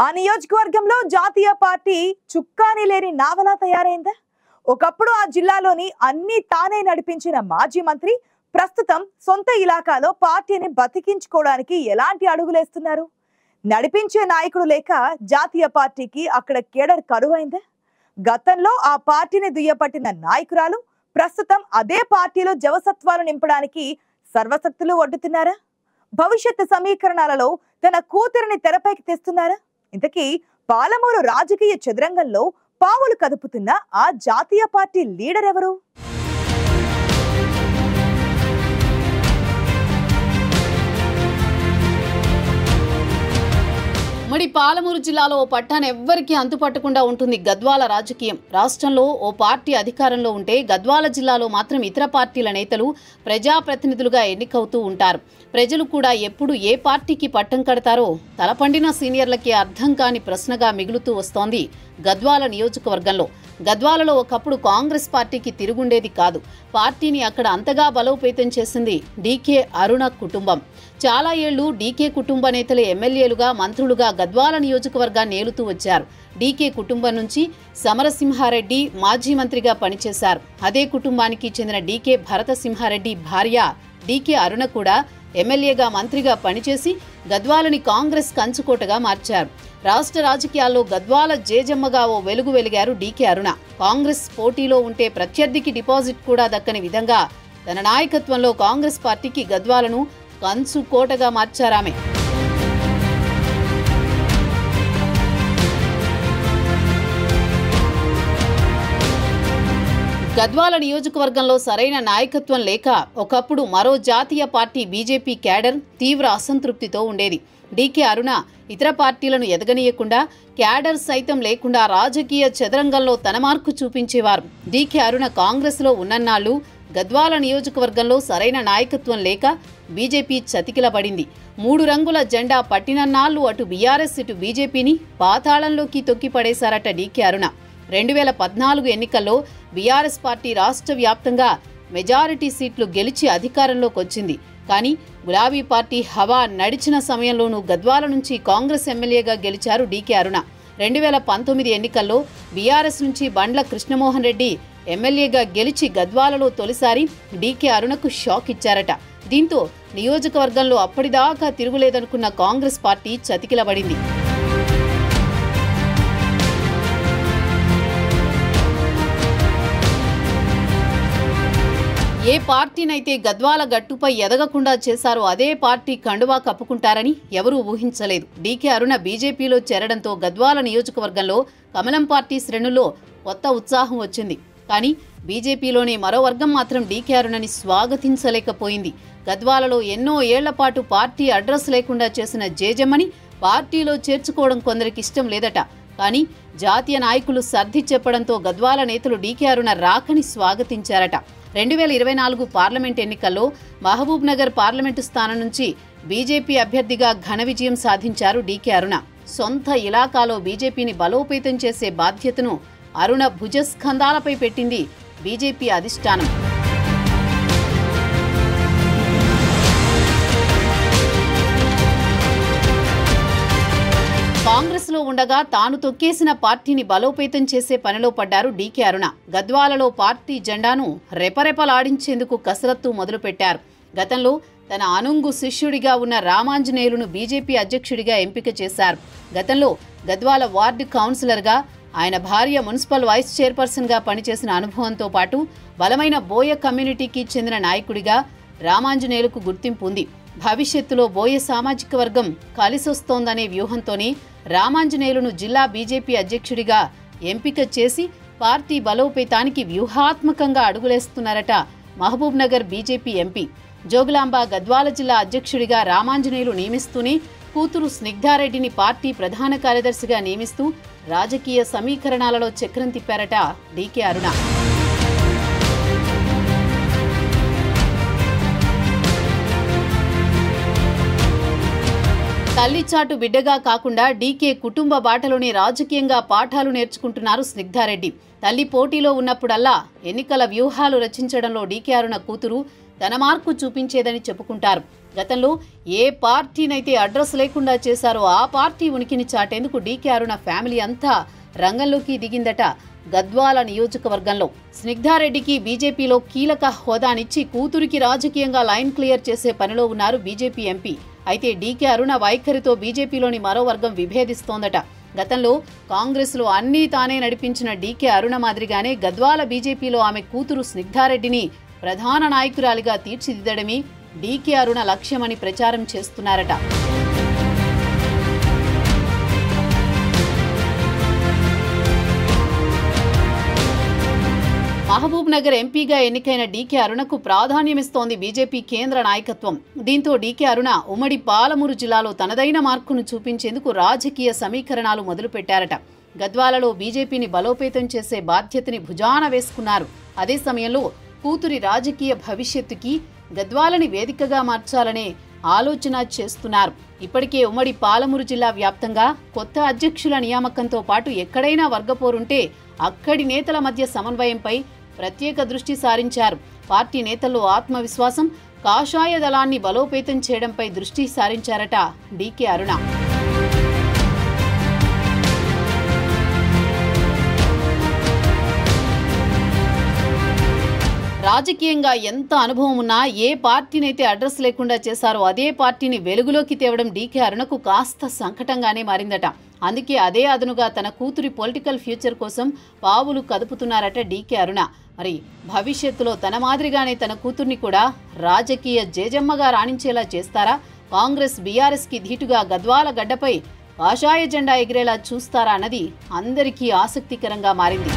ఆ నియోజకవర్గంలో జాతీయ పార్టీ చుక్కాని లేని నావలా తయారైందా? ఒకప్పుడు ఆ జిల్లాలోని అన్ని తానే నడిపించిన మాజీ మంత్రి ప్రస్తుతం సొంత ఇలాకాలో పార్టీని బతికించుకోవడానికి ఎలాంటి అడుగులేస్తున్నారు? నడిపించే నాయకుడు లేక జాతీయ పార్టీకి అక్కడ కేడర్ కరువైందా? గతంలో ఆ పార్టీని దుయ్యపట్టిన నాయకురాలు ప్రస్తుతం అదే పార్టీలో జవసత్వాలు నింపడానికి సర్వశక్తులు ఒడ్డుతున్నారా? భవిష్యత్తు సమీకరణాలలో తన కూతురిని తెరపైకి తెస్తున్నారా? ఇంతకీ పాలమూరు రాజకీయ చదరంగంలో పావులు కదుపుతున్న ఆ జాతీయ పార్టీ లీడర్ ఎవరు? మరి పాలమూరు జిల్లాలో ఓ పట్టాన ఎవ్వరికీ అంతుపట్టకుండా ఉంటుంది గద్వాల రాజకీయం. రాష్ట్రంలో ఓ పార్టీ అధికారంలో ఉంటే గద్వాల జిల్లాలో మాత్రం ఇతర పార్టీల నేతలు ప్రజాప్రతినిధులుగా ఎన్నికవుతూ ఉంటారు. ప్రజలు కూడా ఎప్పుడు ఏ పార్టీకి పట్టం కడతారో తలపండిన సీనియర్లకి అర్థం కాని ప్రశ్నగా మిగులుతూ వస్తోంది గద్వాల నియోజకవర్గంలో. గద్వాలలో ఒకప్పుడు కాంగ్రెస్ పార్టీకి తిరుగుండేది కాదు. పార్టీని అక్కడ అంతగా బలోపేతం చేసింది డీకే అరుణ కుటుంబం. చాలా ఏళ్లు డీకే కుటుంబ నేతలు ఎమ్మెల్యేలుగా, మంత్రులుగా గద్వాల నియోజకవర్గాన్ని ఏలుతూ వచ్చారు. డీకే కుటుంబం నుంచి సమరసింహారెడ్డి మాజీ మంత్రిగా పనిచేశారు. అదే కుటుంబానికి చెందిన డీకే భరతసింహారెడ్డి భార్య డీకే అరుణ కూడా ఎమ్మెల్యేగా, మంత్రిగా పనిచేసి గద్వాలని కాంగ్రెస్ కంచుకోటగా మార్చారు. రాష్ట్ర రాజకీయాల్లో గద్వాల జేజమ్మగా ఓ వెలుగు వెలిగారు డీకే అరుణ. కాంగ్రెస్ పోటీలో ఉంటే ప్రత్యర్థికి డిపాజిట్ కూడా దక్కని విధంగా తన నాయకత్వంలో కాంగ్రెస్ పార్టీకి గద్వాలను కంచుకోటగా మార్చారామె. గద్వాల నియోజకవర్గంలో సరైన నాయకత్వం లేక ఒకప్పుడు మరో జాతీయ పార్టీ బీజేపీ క్యాడర్ తీవ్ర అసంతృప్తితో ఉండేది. డీకే అరుణ ఇతర పార్టీలను ఎదగనీయకుండా, క్యాడర్ సైతం లేకుండా రాజకీయ చదరంగంలో తన మార్కు చూపించేవారు. డీకే అరుణ కాంగ్రెస్లో ఉన్నన్నాళ్లు గద్వాల నియోజకవర్గంలో సరైన నాయకత్వం లేక బీజేపీ చతికిలబడింది. 3 రంగుల జెండా పట్టినన్నాళ్లు అటు బీఆర్ఎస్ ఇటు బీజేపీని పాతాళంలోకి తొక్కిపడేశారట డీకే అరుణ. 2014 ఎన్నికల్లో బీఆర్ఎస్ పార్టీ రాష్ట్ర వ్యాప్తంగా మెజారిటీ సీట్లు గెలిచి అధికారంలోకి వచ్చింది. కానీ గులాబీ పార్టీ హవా నడిచిన సమయంలోనూ గద్వాల నుంచి కాంగ్రెస్ ఎమ్మెల్యేగా గెలిచారు డీకే అరుణ. 2019 ఎన్నికల్లో బీఆర్ఎస్ నుంచి బండ్ల కృష్ణమోహన్ రెడ్డి ఎమ్మెల్యేగా గెలిచి గద్వాలలో తొలిసారి డీకే అరుణకు షాక్ ఇచ్చారట. దీంతో నియోజకవర్గంలో అప్పటిదాకా తిరుగులేదనుకున్న కాంగ్రెస్ పార్టీ చతికిలబడింది. ఏ పార్టీనైతే గద్వాల గట్టుపై ఎదగకుండా చేశారో అదే పార్టీ కండువా కప్పుకుంటారని ఎవరూ ఊహించలేదు. డీకే అరుణ బీజేపీలో చేరడంతో గద్వాల నియోజకవర్గంలో కమలం పార్టీ శ్రేణుల్లో కొత్త ఉత్సాహం వచ్చింది. కానీ బీజేపీలోని మరో వర్గం మాత్రం డీకే అరుణని స్వాగతించలేకపోయింది. గద్వాలలో ఎన్నో ఏళ్లపాటు పార్టీ అడ్రస్ లేకుండా చేసిన జేజమ్మని పార్టీలో చేర్చుకోవడం కొందరికి ఇష్టం లేదట. కానీ జాతీయ నాయకులు సర్ది చెప్పడంతో గద్వాల నేతలు డీకే అరుణ రాకని స్వాగతించారట. 2024 పార్లమెంట్ ఎన్నికల్లో మహబూబ్ నగర్ పార్లమెంటు స్థానం నుంచి బీజేపీ అభ్యర్థిగా ఘన విజయం సాధించారు డీకే అరుణ. సొంత ఇలాకాలో బీజేపీని బలోపేతం చేసే బాధ్యతను అరుణ భుజస్కంధాలపై పెట్టింది బీజేపీ అధిష్టానం. కాంగ్రెస్లో ఉండగా తాను తొక్కేసిన పార్టీని బలోపేతం చేసే పనిలో పడ్డారు డీకే అరుణ. గద్వాలలో పార్టీ జెండాను రెపరెపలాడించేందుకు కసరత్తు మొదలుపెట్టారు. గతంలో తన అనుంగు శిష్యుడిగా ఉన్న రామాంజనేయులను బీజేపీ అధ్యక్షుడిగా ఎంపిక చేశారు. గతంలో గద్వాల వార్డు కౌన్సిలర్గా, ఆయన భార్య మున్సిపల్ వైస్ చైర్పర్సన్గా పనిచేసిన అనుభవంతో పాటు బలమైన బోయ కమ్యూనిటీకి చెందిన నాయకుడిగా రామాంజనేయులకు గుర్తింపు ఉంది. భవిష్యత్తులో బోయ సామాజిక వర్గం కలిసొస్తోందనే వ్యూహంతోనే రామాంజనేయులను జిల్లా బీజేపీ అధ్యక్షుడిగా ఎంపిక చేసి పార్టీ బలోపేతానికి వ్యూహాత్మకంగా అడుగులేస్తున్నారట మహబూబ్ నగర్ బీజేపీ ఎంపీ. జోగులాంబ గద్వాల జిల్లా అధ్యక్షుడిగా రామాంజనేయులు నియమిస్తూనే కూతురు స్నిగ్ధారెడ్డిని పార్టీ ప్రధాన కార్యదర్శిగా నియమిస్తూ రాజకీయ సమీకరణాలలో చక్రం తిప్పారట డీకే అరుణ. తల్లిచాటు బిడ్డగా కాకుండా డీకే కుటుంబ బాటలోనే రాజకీయంగా పాఠాలు నేర్చుకుంటున్నారు స్నిగ్ధారెడ్డి. తల్లి పోటీలో ఉన్నప్పుడల్లా ఎన్నికల వ్యూహాలు రచించడంలో డీకే అరుణ కూతురు తన మార్కు చూపించేదని చెప్పుకుంటారు. గతంలో ఏ పార్టీనైతే అడ్రస్ లేకుండా చేశారో ఆ పార్టీ ఉనికిని చాటేందుకు డీకే అరుణ ఫ్యామిలీ అంతా రంగంలోకి దిగిందట. గద్వాల నియోజకవర్గంలో స్నిగ్ధారెడ్డికి బీజేపీలో కీలక హోదానిచ్చి కూతురికి రాజకీయంగా లైన్ క్లియర్ చేసే పనిలో ఉన్నారు బీజేపీ ఎంపీ. అయితే డీకే అరుణ వైఖరితో బీజేపీలోని మరో వర్గం విభేదిస్తోందట. గతంలో కాంగ్రెస్లో అన్నీ తానే నడిపించిన డీకే అరుణ మాదిరిగానే గద్వాల బీజేపీలో ఆమె కూతురు స్నిగ్ధారెడ్డిని ప్రధాన నాయకురాలిగా తీర్చిదిద్దడమే డీకే అరుణ లక్ష్యమని ప్రచారం చేస్తున్నారట. మహబూబ్ నగర్ ఎంపీగా ఎన్నికైన డీకే అరుణకు ప్రాధాన్యమిస్తోంది బీజేపీ కేంద్ర నాయకత్వం. దీంతో డీకే అరుణ ఉమ్మడి పాలమూరు జిల్లాలో తనదైన మార్కును చూపించేందుకు రాజకీయ సమీకరణాలు మొదలుపెట్టారట. గద్వాలలో బీజేపీని బలోపేతం చేసే బాధ్యతని భుజాన వేసుకున్నారు. అదే సమయంలో కూతురి రాజకీయ భవిష్యత్తుకి గద్వాలని వేదికగా మార్చాలనే ఆలోచన చేస్తున్నారు. ఇప్పటికే ఉమ్మడి పాలమూరు జిల్లా వ్యాప్తంగా కొత్త అధ్యక్షుల నియామకంతో పాటు ఎక్కడైనా వర్గపోరుంటే అక్కడి నేతల మధ్య సమన్వయంపై ప్రత్యేక దృష్టి సారించారు. పార్టీ నేతల్లో ఆత్మవిశ్వాసం, కాషాయ దళాన్ని బలోపేతం చేయడంపై దృష్టి సారించారట డీకే అరుణ. రాజకీయంగా ఎంత అనుభవం ఉన్నా ఏ పార్టీనైతే అడ్రస్ లేకుండా చేశారో అదే పార్టీని వెలుగులోకి తేవడం డీకే అరుణకు కాస్త సంకటంగానే మారిందట. అందుకే అదే అదనుగా తన కూతురి పొలిటికల్ ఫ్యూచర్ కోసం పావులు కదుపుతున్నారట డీకే అరుణ. మరి భవిష్యత్తులో తన మాదిరిగానే తన కూతుర్ని కూడా రాజకీయ జేజమ్మగా రాణించేలా చేస్తారా? కాంగ్రెస్ బీఆర్ఎస్కి ధీటుగా గద్వాల గడ్డపై కాషాయ జెండా ఎగిరేలా చూస్తారా అన్నది అందరికీ ఆసక్తికరంగా మారింది.